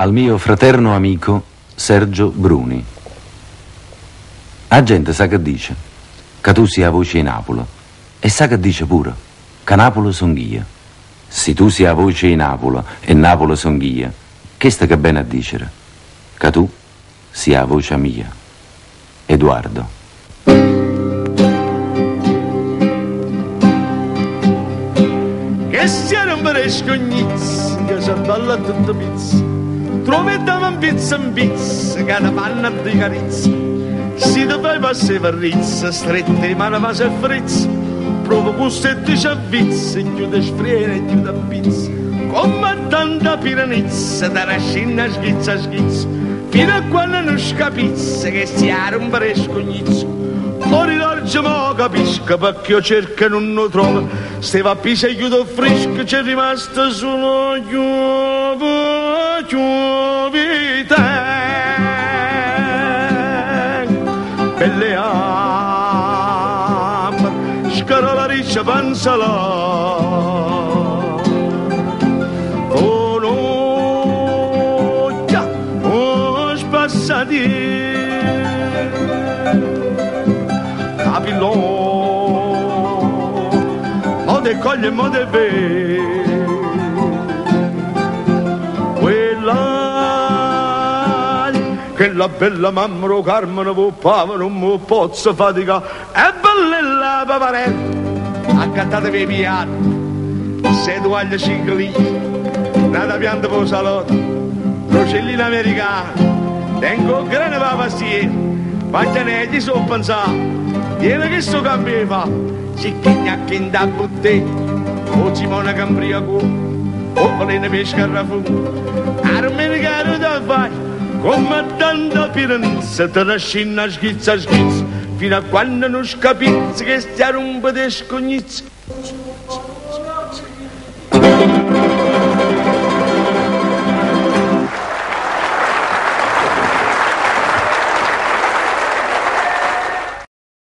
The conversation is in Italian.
Al mio fraterno amico Sergio Bruni. La gente sa che dice che tu sia voce in Napoli e sa che dice pure che Napoli son ghia. Se tu sia voce in Napoli e Napoli son ghia, che sta che bene a dicere che tu sia voce mia. Edoardo. Che sia non paresco niz, che si balla tutto pizza. Troviamo un pizza che la panna di carizza. Si ti fai passare per rizza, strette mano ma se frizza. Provo gusto e ti ci avvizza, chiude sfriene e chiude pizza. Come tanta piranizza, da una scina schizza schizza. Fino a quando non scapizza, che sia non paresco niz. Ora l'orge mo capisco perché io cerco e non lo trovo. Se va a pisa e chiudo fresco, c'è rimasto solo chiuvita. Belle ambre, scarola riccia panzala. Oh no, già, oh spassati. Mode coglie, mode be. Quella che la bella mamma lo Carmine vuopava non mi posso fatica. E bella paparella, accattatevi piano. Se tu agli cicli, nata pianta per salotto, procellina americana, tengo grande per pastiera, paggianetti so pensato. Viene che sto cambio fa, si chignacchi in da butte, o Simona Cambriaco, o Valene Pesca Rafu, armeni caro da fare, come tanta piranizza, te la scina schizza schizza, fino a quando non scapizza che stia un po' di scognizza.